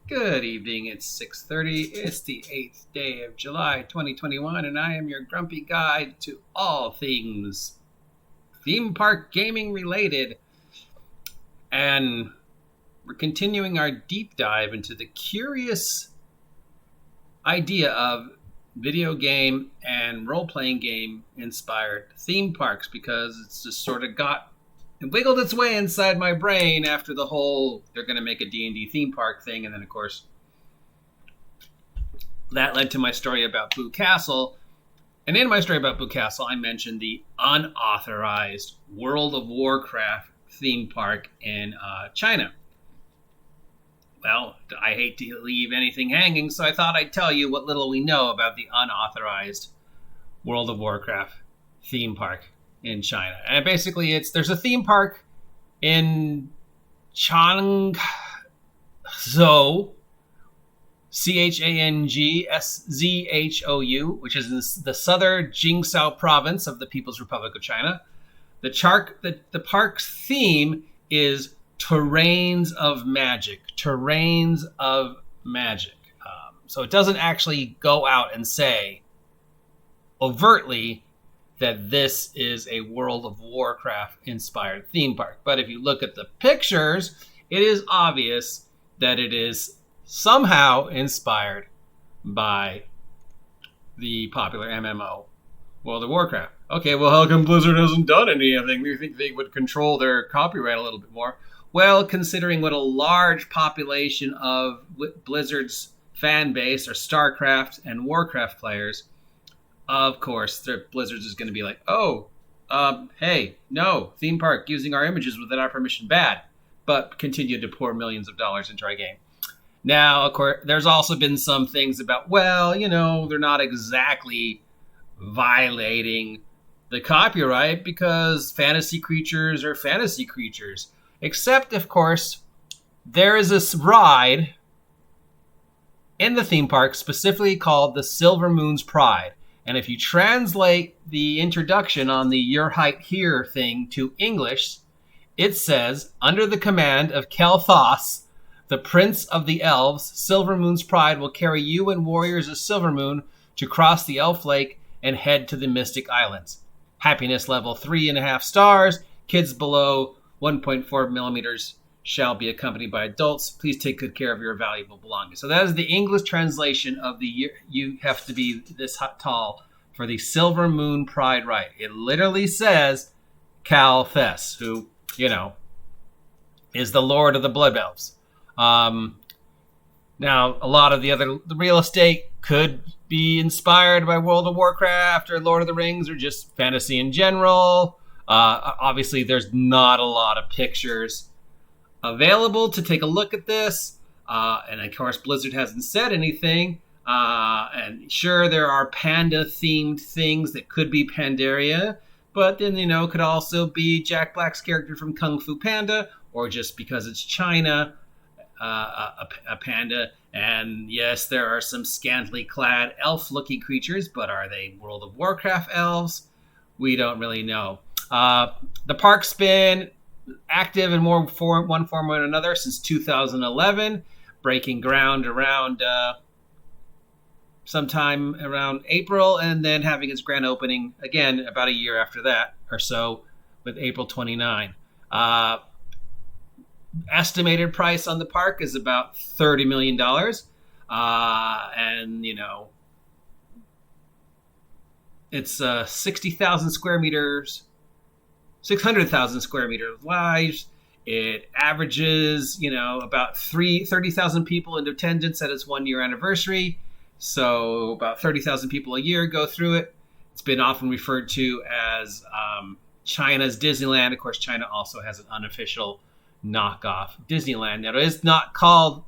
Good evening. It's 6:30. It's the 8th day of July 2021, and I am your grumpy guide to all things theme park gaming related. And we're continuing our deep dive into the curious idea of video game and role-playing game inspired theme parks, because it's just sort of it wiggled its way inside my brain after the whole they're going to make a D&D theme park thing. And then, of course, that led to my story about Boo Castle. And in my story about Boo Castle, I mentioned the unauthorized World of Warcraft theme park in China. Well, I hate to leave anything hanging, so I thought I'd tell you what little we know about the unauthorized World of Warcraft theme park in China. And basically, there's a theme park in Changzhou, Changszhou, which is in the southern Jiangsu province of the People's Republic of China. The park's theme is terrains of magic. Terrains of magic. So it doesn't actually go out and say overtly that this is a World of Warcraft inspired theme park. But if you look at the pictures, it is obvious that it is somehow inspired by the popular MMO World of Warcraft. Okay, well, how come Blizzard hasn't done anything? Do you think they would control their copyright a little bit more? Well, considering what a large population of Blizzard's fan base are StarCraft and Warcraft players, of course, Blizzard's is going to be like, hey, no, theme park using our images without our permission, bad. But continue to pour millions of dollars into our game. Now, of course, there's also been some things about, they're not exactly violating the copyright because fantasy creatures are fantasy creatures. Except, of course, there is this ride in the theme park specifically called the Silver Moon's Pride. And if you translate the introduction on the Your Height Here thing to English, it says, under the command of Kel'Thas, the Prince of the Elves, Silver Moon's Pride will carry you and warriors of Silver Moon to cross the Elf Lake and head to the Mystic Islands. Happiness level 3.5 stars. Kids below 1.4 millimeters shall be accompanied by adults. Please take good care of your valuable belongings. So that is the English translation of the you have to be this tall for the Silver Moon Pride ride. It literally says Kel'Thas, who, is the Lord of the Blood Elves. Now, a lot of the real estate could be inspired by World of Warcraft or Lord of the Rings or just fantasy in general. Obviously, there's not a lot of pictures available to take a look at this. And of course, Blizzard hasn't said anything. And sure, there are panda-themed things that could be Pandaria. But then, could also be Jack Black's character from Kung Fu Panda. Or just because it's China, a panda. And yes, there are some scantily clad elf-looking creatures. But are they World of Warcraft elves? We don't really know. The park's been active in one form or another since 2011, breaking ground around sometime around April, and then having its grand opening again about a year after that or so, with April 29. Estimated price on the park is about $30 million. And, it's 60,000 square meters, 600,000 square meters wide. It averages, about 30,000 people in attendance at its 1 year anniversary. So about 30,000 people a year go through it. It's been often referred to as China's Disneyland. Of course, China also has an unofficial knockoff Disneyland. Now, it is not called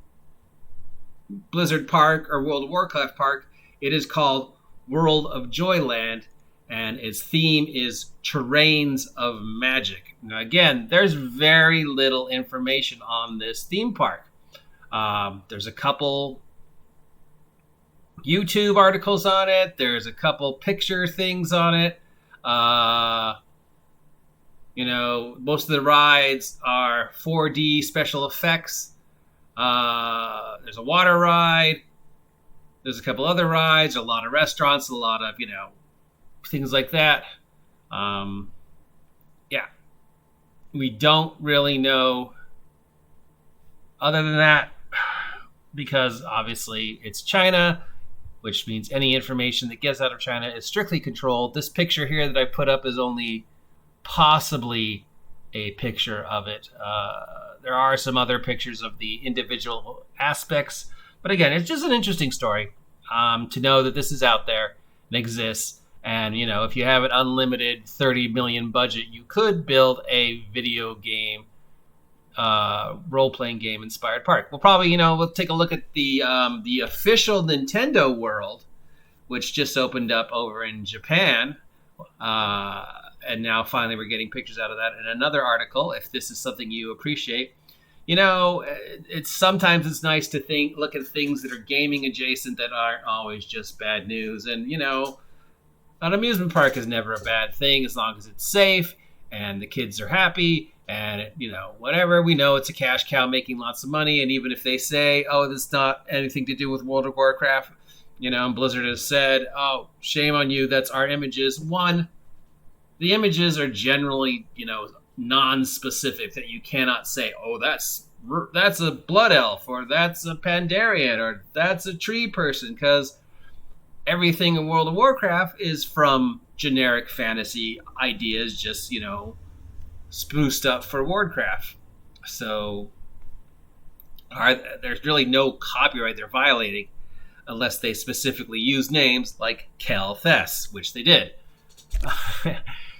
Blizzard Park or World of Warcraft Park. It is called World of Joyland, and its theme is Terrains of Magic. Now, again, there's very little information on this theme park. There's a couple YouTube articles on it. There's a couple picture things on it. Most of the rides are 4D special effects. There's There's a water ride. There's a couple other rides, a lot of restaurants, a lot of, things like that. Yeah. We don't really know other than that, because obviously it's China, which means any information that gets out of China is strictly controlled. This picture here that I put up is only possibly a picture of it. There are some other pictures of the individual aspects, but again, it's just an interesting story to know that this is out there and exists. And, if you have an unlimited 30 million budget, you could build a video game, role-playing game inspired park. We'll probably, we'll take a look at the official Nintendo World, which just opened up over in Japan. And now finally we're getting pictures out of that in another article, if this is something you appreciate. Sometimes it's nice to look at things that are gaming adjacent that aren't always just bad news. And, an amusement park is never a bad thing as long as it's safe and the kids are happy and, whatever. We know it's a cash cow making lots of money. And even if they say, oh, this is not anything to do with World of Warcraft, and Blizzard has said, oh, shame on you, that's our images. One, the images are generally, non-specific, that you cannot say, oh, that's a blood elf, or that's a Pandarian, or that's a tree person, because everything in World of Warcraft is from generic fantasy ideas, just, spruced up for Warcraft. So there's really no copyright they're violating unless they specifically use names like Kel'Thas, which they did.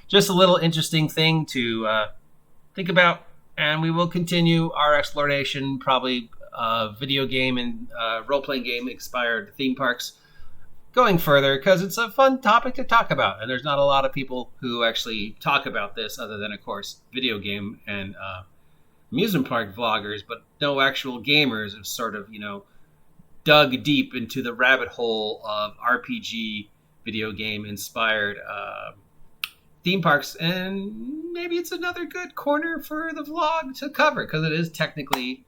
Just a little interesting thing to think about, and we will continue our exploration, probably video game and role-playing game inspired theme parks going further, because it's a fun topic to talk about, and there's not a lot of people who actually talk about this other than, of course, video game and amusement park vloggers, but no actual gamers have sort of, dug deep into the rabbit hole of RPG video game inspired theme parks, and maybe it's another good corner for the vlog to cover, because it is technically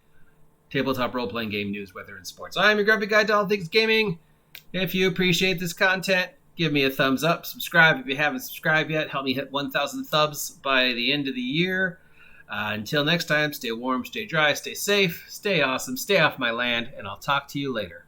tabletop role-playing game news, whether in sports. I'm your grumpy guy to all things gaming. If you appreciate this content, give me a thumbs up, subscribe if you haven't subscribed yet, help me hit 1,000 thumbs by the end of the year. Until next time, stay warm, stay dry, stay safe, stay awesome, stay off my land, and I'll talk to you later.